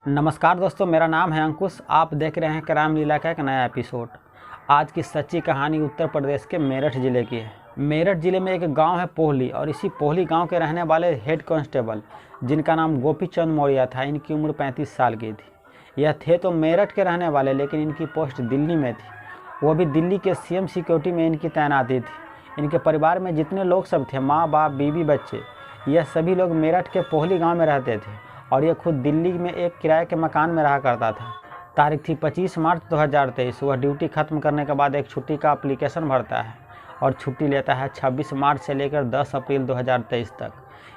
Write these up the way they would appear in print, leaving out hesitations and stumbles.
नमस्कार दोस्तों, मेरा नाम है अंकुश। आप देख रहे हैं क्राइम लीला का एक नया एपिसोड। आज की सच्ची कहानी उत्तर प्रदेश के मेरठ ज़िले की है। मेरठ ज़िले में एक गांव है पोहली, और इसी पोहली गांव के रहने वाले हेड कांस्टेबल, जिनका नाम गोपी चंद मौर्य था, इनकी उम्र 35 साल की थी। यह थे तो मेरठ के रहने वाले, लेकिन इनकी पोस्ट दिल्ली में थी। वो भी दिल्ली के सीएम सिक्योरिटी में इनकी तैनाती थी। इनके परिवार में जितने लोग सब थे, माँ बाप बीवी बच्चे, यह सभी लोग मेरठ के पोहली गाँव में रहते थे, और ये खुद दिल्ली में एक किराए के मकान में रहा करता था। तारीख थी 25 मार्च 2023। वह ड्यूटी खत्म करने के बाद एक छुट्टी का एप्लीकेशन भरता है और छुट्टी लेता है 26 मार्च से लेकर 10 अप्रैल 2023 तक,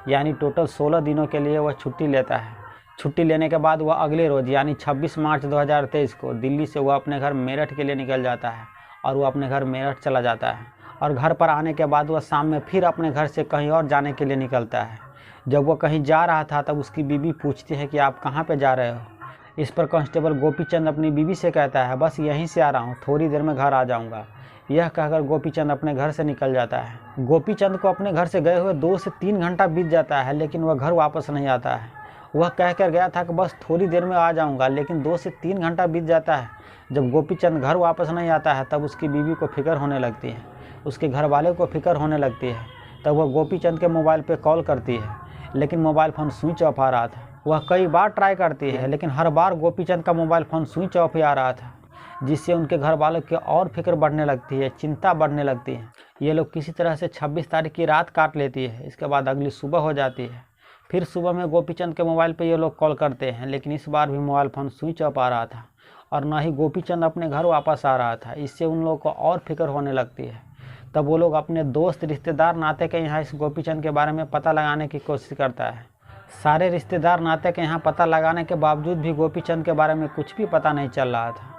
यानी टोटल 16 दिनों के लिए वह छुट्टी लेता है। छुट्टी लेने के बाद वह अगले रोज़ यानी 26 मार्च 2023 को दिल्ली से वह अपने घर मेरठ के लिए निकल जाता है, और वह अपने घर मेरठ चला जाता है। और घर पर आने के बाद वह शाम में फिर अपने घर से कहीं और जाने के लिए निकलता है। जब वो कहीं जा रहा था तब उसकी बीवी पूछती है कि आप कहाँ पे जा रहे हो। इस पर कांस्टेबल गोपी चंद अपनी बीवी से कहता है, बस यहीं से आ रहा हूँ, थोड़ी देर में घर आ जाऊँगा। यह कहकर गोपी चंद अपने घर से निकल जाता है। गोपी चंद को अपने घर से गए हुए 2 से 3 घंटा बीत जाता है, लेकिन वह घर वापस नहीं आता है। वह कहकर गया था कि बस थोड़ी देर में आ जाऊँगा, लेकिन 2 से 3 घंटा बीत जाता है। जब गोपी चंद घर वापस नहीं आता है तब उसकी बीवी को फिक्र होने लगती है, उसके घर वाले को फिक्र होने लगती है। तब वह गोपी चंद के मोबाइल पर कॉल करती है, लेकिन मोबाइल फ़ोन स्विच ऑफ आ रहा था। वह कई बार ट्राई करती है, लेकिन हर बार गोपी चंद का मोबाइल फ़ोन स्विच ऑफ ही आ रहा था, जिससे उनके घर वालों की और फिक्र बढ़ने लगती है, चिंता बढ़ने लगती है। ये लोग किसी तरह से 26 तारीख की रात काट लेती है। इसके बाद अगली सुबह हो जाती है। फिर सुबह में गोपी चंद के मोबाइल पर ये लोग कॉल करते हैं, लेकिन इस बार भी मोबाइल फ़ोन स्विच ऑफ आ रहा था, और न ही गोपी चंद अपने घर वापस आ रहा था। इससे उन लोगों को और फिक्र होने लगती है। तब वो लोग अपने दोस्त, रिश्तेदार, नाते के यहाँ इस गोपी चंद के बारे में पता लगाने की कोशिश करता है। सारे रिश्तेदार, नाते के यहाँ पता लगाने के बावजूद भी गोपी चंद के बारे में कुछ भी पता नहीं चल रहा था,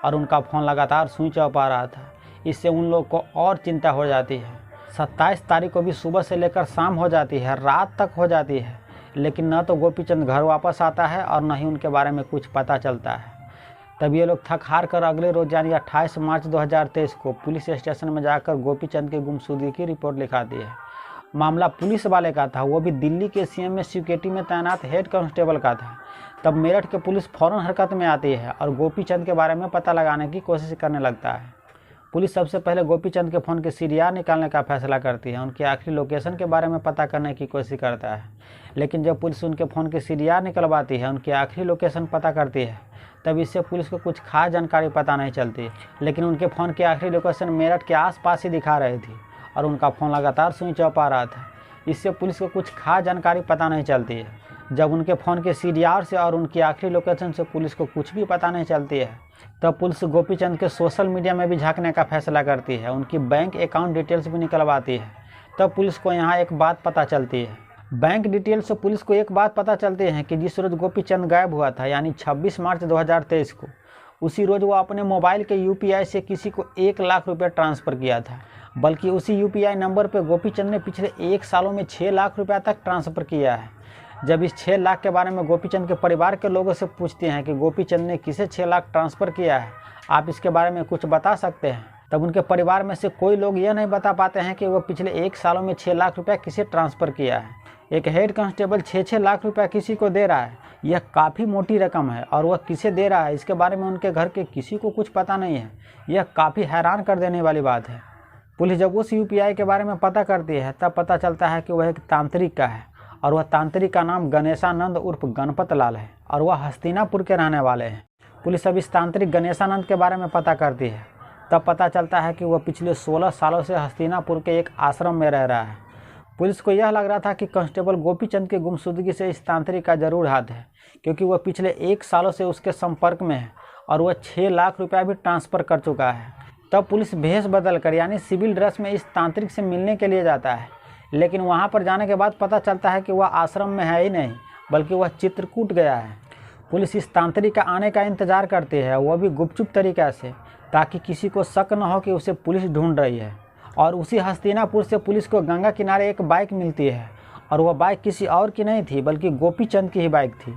और उनका फ़ोन लगातार स्विच ऑफ आ रहा था। इससे उन लोग को और चिंता हो जाती है। 27 तारीख को भी सुबह से लेकर शाम हो जाती है, रात तक हो जाती है, लेकिन न तो गोपी चंद घर वापस आता है और न ही उनके बारे में कुछ पता चलता है। तब ये लोग थक हार कर अगले रोज़ यानी 28 मार्च 2023 को पुलिस स्टेशन में जाकर गोपी चंद के गुमशुदगी की रिपोर्ट लिखाती है। मामला पुलिस वाले का था, वो भी दिल्ली के सीएम में सिक्योरिटी में तैनात हेड कांस्टेबल का था। तब मेरठ के पुलिस फ़ौरन हरकत में आती है और गोपी चंद के बारे में पता लगाने की कोशिश करने लगता है। पुलिस सबसे पहले गोपी चंद के फ़ोन के सीडीआर निकालने का फैसला करती है, उनकी आखिरी लोकेशन के बारे में पता करने की कोशिश करता है। लेकिन जब पुलिस उनके फ़ोन के सीडीआर निकलवाती है, उनकी आखिरी लोकेशन पता करती है, तब इससे पुलिस को कुछ खास जानकारी पता नहीं चलती। लेकिन उनके फ़ोन की आखिरी लोकेशन मेरठ के आसपास ही दिखा रही थी, और उनका फ़ोन लगातार स्विच ऑफ आ रहा था। इससे पुलिस को कुछ खास जानकारी पता नहीं चलती है। जब उनके फ़ोन के सीडीआर से और उनकी आखिरी लोकेशन से पुलिस को कुछ भी पता नहीं चलती है, तब पुलिस गोपी चंद के सोशल मीडिया में भी झांकने का फैसला करती है, उनकी बैंक अकाउंट डिटेल्स भी निकलवाती है। तब पुलिस को यहाँ एक बात पता चलती है। बैंक डिटेल्स से पुलिस को एक बात पता चलती है कि जिस रोज़ गोपी चंद गायब हुआ था, यानी 26 मार्च 2023 को, उसी रोज़ वो अपने मोबाइल के यूपीआई से किसी को 1 लाख रुपये ट्रांसफ़र किया था। बल्कि उसी यूपीआई नंबर पर गोपी चंद ने पिछले 1 सालों में 6 लाख रुपया तक ट्रांसफ़र किया है। जब इस 6 लाख के बारे में गोपी चंद के परिवार के लोगों से पूछते हैं कि गोपी चंद ने किसे 6 लाख ट्रांसफ़र किया है, आप इसके बारे में कुछ बता सकते हैं, तब उनके परिवार में से कोई लोग यह नहीं बता पाते हैं कि वह पिछले 1 सालों में 6 लाख रुपया किसे ट्रांसफ़र किया है। एक हेड कांस्टेबल 6-6 लाख रुपया किसी को दे रहा है, यह काफ़ी मोटी रकम है, और वह किसे दे रहा है इसके बारे में उनके घर के किसी को कुछ पता नहीं है। यह काफ़ी हैरान कर देने वाली बात है। पुलिस जब उस यूपीआई के बारे में पता करती है, तब पता चलता है कि वह एक तांत्रिक का है, और वह तांत्रिक का नाम गणेशानंद उर्फ गणपत लाल है, और वह हस्तिनापुर के रहने वाले हैं। पुलिस अब इस तांत्रिक गणेशानंद के बारे में पता करती है। तब पता चलता है कि वह पिछले 16 सालों से हस्तिनापुर के एक आश्रम में रह रहा है। पुलिस को यह लग रहा था कि कांस्टेबल गोपी चंद के गुमशुदगी से इस तांत्रिक का जरूर हाथ है, क्योंकि वह पिछले 1 सालों से उसके संपर्क में है, और वह 6 लाख रुपया भी ट्रांसफ़र कर चुका है। तब पुलिस भेष बदलकर यानी सिविल ड्रेस में इस तांत्रिक से मिलने के लिए जाता है, लेकिन वहां पर जाने के बाद पता चलता है कि वह आश्रम में है ही नहीं, बल्कि वह चित्रकूट गया है। पुलिस इस तांत्रिक का आने का इंतज़ार करती है, वह भी गुपचुप तरीक़ा से, ताकि किसी को शक न हो कि उसे पुलिस ढूंढ रही है। और उसी हस्तिनापुर से पुलिस को गंगा किनारे एक बाइक मिलती है, और वह बाइक किसी और की नहीं थी, बल्कि गोपी चंद की ही बाइक थी।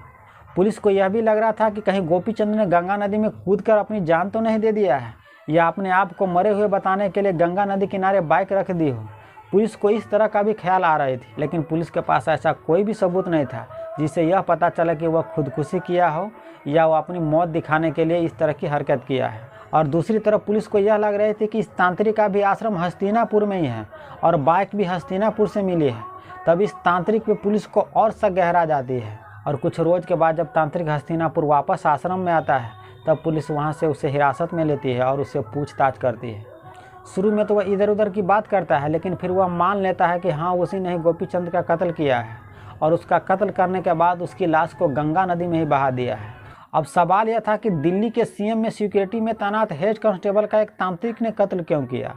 पुलिस को यह भी लग रहा था कि कहीं गोपी चंद ने गंगा नदी में कूदकर अपनी जान तो नहीं दे दिया है, या अपने आप को मरे हुए बताने के लिए गंगा नदी किनारे बाइक रख दी हो। पुलिस को इस तरह का भी ख्याल आ रही थी, लेकिन पुलिस के पास ऐसा कोई भी सबूत नहीं था जिससे यह पता चला कि वह खुदकुशी किया हो या वह अपनी मौत दिखाने के लिए इस तरह की हरकत किया है। और दूसरी तरफ पुलिस को यह लग रही थी कि इस तांत्रिक का भी आश्रम हस्तिनापुर में ही है और बाइक भी हस्तिनापुर से मिली है। तब इस तांत्रिक पे पुलिस को और शक गहरा जाती है। और कुछ रोज के बाद जब तांत्रिक हस्तिनापुर वापस आश्रम में आता है तब पुलिस वहाँ से उसे हिरासत में लेती है और उससे पूछताछ करती है। शुरू में तो वह इधर उधर की बात करता है, लेकिन फिर वह मान लेता है कि हाँ, उसी ने ही गोपीचंद का कत्ल किया है और उसका कत्ल करने के बाद उसकी लाश को गंगा नदी में ही बहा दिया है। अब सवाल यह था कि दिल्ली के सीएम में सिक्योरिटी में तैनात हेड कांस्टेबल का एक तांत्रिक ने कत्ल क्यों किया।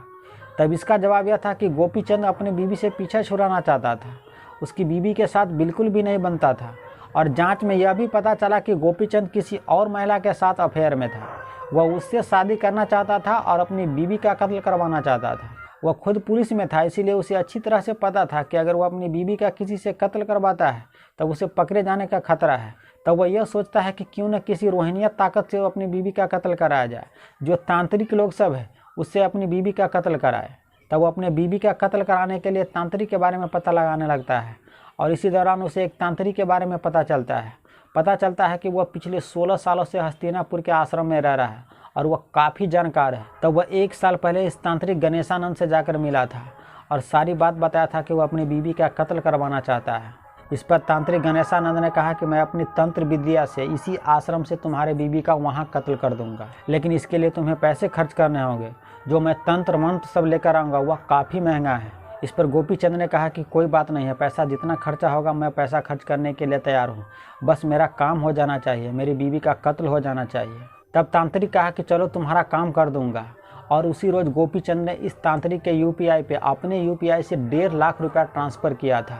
तब इसका जवाब यह था कि गोपीचंद अपनी बीवी से पीछा छुड़ाना चाहता था। उसकी बीवी के साथ बिल्कुल भी नहीं बनता था और जांच में यह भी पता चला कि गोपीचंद किसी और महिला के साथ अफेयर में था। वह उससे शादी करना चाहता था और अपनी बीवी का कत्ल करवाना चाहता था। वह खुद पुलिस में था, इसीलिए उसे अच्छी तरह से पता था कि अगर वह अपनी बीवी का किसी से कत्ल करवाता है तब उसे पकड़े जाने का खतरा है। तब वह यह सोचता है कि क्यों न किसी रोहिणिया ताकत से वो अपनी बीवी का कत्ल कराया जाए। जो तांत्रिक लोग सब है उससे अपनी बीवी का कत्ल कराए। तब वो अपने बीवी का कत्ल कराने के लिए तांत्रिक के बारे में पता लगाने लगता है और इसी दौरान उसे एक तांत्रिक के बारे में पता चलता है कि वह पिछले 16 सालों से हस्तिनापुर के आश्रम में रह रहा है और वह काफ़ी जानकार है। तब वह 1 साल पहले इस तांत्रिक गणेशानंद से जाकर मिला था और सारी बात बताया था कि वह अपनी बीवी का कत्ल करवाना चाहता है। इस पर तांत्रिक गणेशानंद ने कहा कि मैं अपनी तंत्र विद्या से इसी आश्रम से तुम्हारे बीवी का वहाँ कत्ल कर दूंगा, लेकिन इसके लिए तुम्हें पैसे खर्च करने होंगे। जो मैं तंत्र मंत्र सब लेकर आऊँगा वह काफ़ी महंगा है। इस पर गोपीचंद ने कहा कि कोई बात नहीं है, पैसा जितना खर्चा होगा मैं पैसा खर्च करने के लिए तैयार हूँ, बस मेरा काम हो जाना चाहिए, मेरी बीवी का कत्ल हो जाना चाहिए। तब तांत्रिक कहा कि चलो तुम्हारा काम कर दूंगा। और उसी रोज़ गोपीचंद ने इस तांत्रिक के यूपीआई पे अपने यूपीआई से 1.5 लाख रुपया ट्रांसफ़र किया था।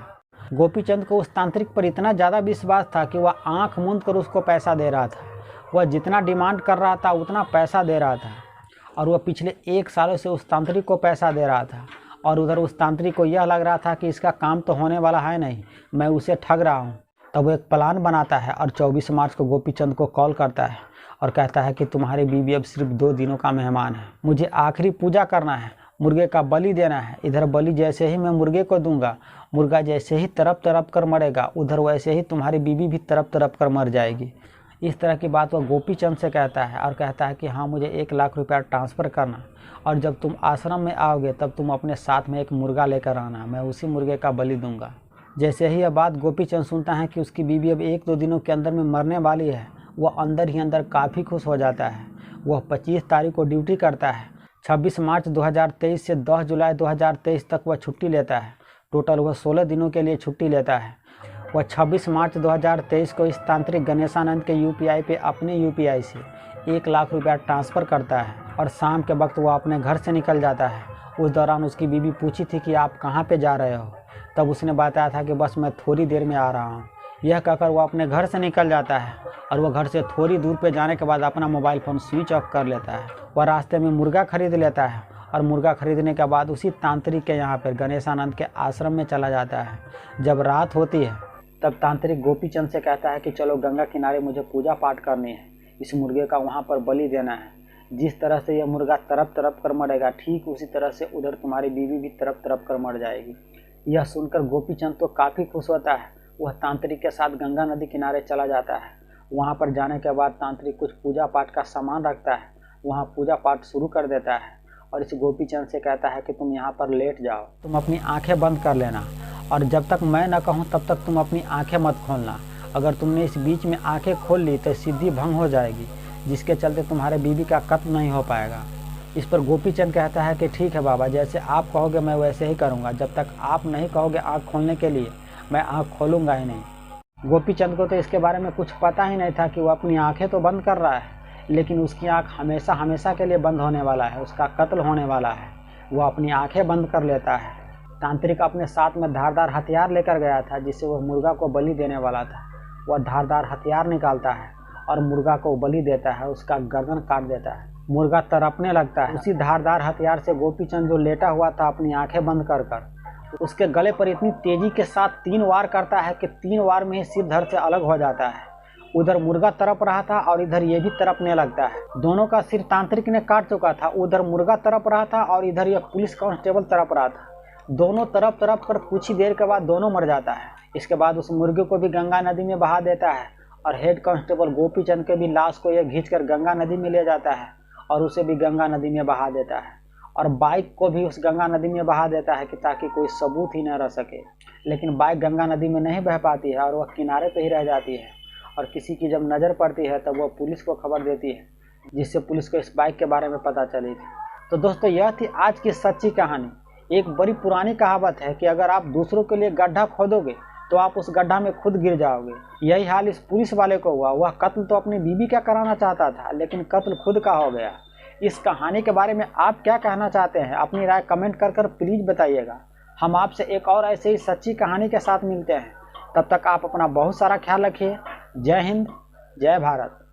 गोपीचंद को उस तांत्रिक पर इतना ज़्यादा विश्वास था कि वह आंख मूंद कर उसको पैसा दे रहा था। वह जितना डिमांड कर रहा था उतना पैसा दे रहा था और वह पिछले 1 सालों से उस तांत्रिक को पैसा दे रहा था। और उधर उस तांत्रिक को यह लग रहा था कि इसका काम तो होने वाला है नहीं, मैं उसे ठग रहा हूँ। तब वो एक प्लान बनाता है और 24 मार्च को गोपीचंद को कॉल करता है और कहता है कि तुम्हारी बीवी अब सिर्फ 2 दिनों का मेहमान है, मुझे आखिरी पूजा करना है, मुर्गे का बलि देना है। इधर बलि जैसे ही मैं मुर्गे को दूंगा, मुर्गा जैसे ही तड़प तड़प कर मरेगा, उधर वैसे ही तुम्हारी बीवी भी तड़प तड़प कर मर जाएगी। इस तरह की बात वह गोपीचंद से कहता है और कहता है कि हाँ, मुझे 1 लाख रुपया ट्रांसफ़र करना और जब तुम आश्रम में आओगे तब तुम अपने साथ में एक मुर्गा लेकर आना, मैं उसी मुर्गे का बलि दूंगा। जैसे ही यह बात गोपीचंद सुनता है कि उसकी बीवी अब 1-2 दिनों के अंदर में मरने वाली है, वह अंदर ही अंदर काफ़ी खुश हो जाता है। वह 25 तारीख को ड्यूटी करता है। 26 मार्च 2023 से 10 जुलाई 2023 तक वह छुट्टी लेता है। टोटल वह 16 दिनों के लिए छुट्टी लेता है। वह 26 मार्च 2023 को इस तांत्रिक गणेशानंद के यूपीआई पे अपने यूपीआई से 1 लाख रुपया ट्रांसफ़र करता है और शाम के वक्त वह अपने घर से निकल जाता है। उस दौरान उसकी बीवी पूछी थी कि आप कहाँ पे जा रहे हो, तब उसने बताया था कि बस मैं थोड़ी देर में आ रहा हूँ। यह कहकर वह अपने घर से निकल जाता है और वह घर से थोड़ी दूर पे जाने के बाद अपना मोबाइल फ़ोन स्विच ऑफ कर लेता है। वह रास्ते में मुर्गा खरीद लेता है और मुर्गा खरीदने के बाद उसी तांत्रिक के यहाँ पर गणेशानंद के आश्रम में चला जाता है। जब रात होती है तब तांत्रिक गोपीचंद से कहता है कि चलो गंगा किनारे मुझे पूजा पाठ करनी है, इस मुर्गे का वहाँ पर बलि देना है। जिस तरह से यह मुर्गा तड़प तड़प कर मरेगा, ठीक उसी तरह से उधर तुम्हारी बीवी भी तड़प तड़प कर मर जाएगी। यह सुनकर गोपीचंद तो काफ़ी खुश होता है। वह तांत्रिक के साथ गंगा नदी किनारे चला जाता है। वहाँ पर जाने के बाद तांत्रिक कुछ पूजा पाठ का सामान रखता है, वहाँ पूजा पाठ शुरू कर देता है और इस गोपीचंद से कहता है कि तुम यहाँ पर लेट जाओ, तुम अपनी आंखें बंद कर लेना और जब तक मैं न कहूँ तब तक तुम अपनी आंखें मत खोलना। अगर तुमने इस बीच में आंखें खोल ली तो सिद्धि भंग हो जाएगी, जिसके चलते तुम्हारे बीवी का कत्ल नहीं हो पाएगा। इस पर गोपीचंद कहता है कि ठीक है बाबा, जैसे आप कहोगे मैं वैसे ही करूँगा, जब तक आप नहीं कहोगे आँख खोलने के लिए मैं आँख खोलूँगा ही नहीं। गोपीचंद को तो इसके बारे में कुछ पता ही नहीं था कि वो अपनी आंखें तो बंद कर रहा है, लेकिन उसकी आँख हमेशा हमेशा के लिए बंद होने वाला है, उसका कत्ल होने वाला है। वो अपनी आंखें बंद कर लेता है। तांत्रिक अपने साथ में धारदार हथियार लेकर गया था जिससे वह मुर्गा को बलि देने वाला था। वह धारदार हथियार निकालता है और मुर्गा को बलि देता है, उसका गर्दन काट देता है। मुर्गा तड़पने लगता है। उसी धारदार हथियार से गोपीचंद जो लेटा हुआ था अपनी आंखें बंद कर उसके गले पर इतनी तेजी के साथ 3 वार करता है कि 3 वार में ही सिर धड़ से अलग हो जाता है। उधर मुर्गा तड़प रहा था और इधर ये भी तड़पने लगता है। दोनों का सिर तांत्रिक ने काट चुका था। उधर मुर्गा तड़प रहा था और इधर यह पुलिस कांस्टेबल तड़प रहा था। दोनों तड़प कर कुछ ही देर के बाद दोनों मर जाता है। इसके बाद उस मुर्गे को भी गंगा नदी में बहा देता है और हेड कांस्टेबल गोपीचंद के भी लाश को यह खींचकर गंगा नदी में ले जाता है और उसे भी गंगा नदी में बहा देता है और बाइक को भी उस गंगा नदी में बहा देता है कि ताकि कोई सबूत ही न रह सके। लेकिन बाइक गंगा नदी में नहीं बह पाती है और वह किनारे पे ही रह जाती है और किसी की जब नज़र पड़ती है तब वह पुलिस को खबर देती है, जिससे पुलिस को इस बाइक के बारे में पता चली थी। तो दोस्तों, यह थी आज की सच्ची कहानी। एक बड़ी पुरानी कहावत है कि अगर आप दूसरों के लिए गड्ढा खोदोगे तो आप उस गड्ढा में खुद गिर जाओगे। यही हाल इस पुलिस वाले को हुआ। वह कत्ल तो अपनी बीवी का कराना चाहता था, लेकिन कत्ल खुद का हो गया। इस कहानी के बारे में आप क्या कहना चाहते हैं? अपनी राय कमेंट कर प्लीज़ बताइएगा। हम आपसे एक और ऐसे ही सच्ची कहानी के साथ मिलते हैं। तब तक आप अपना बहुत सारा ख्याल रखिए। जय हिंद, जय भारत।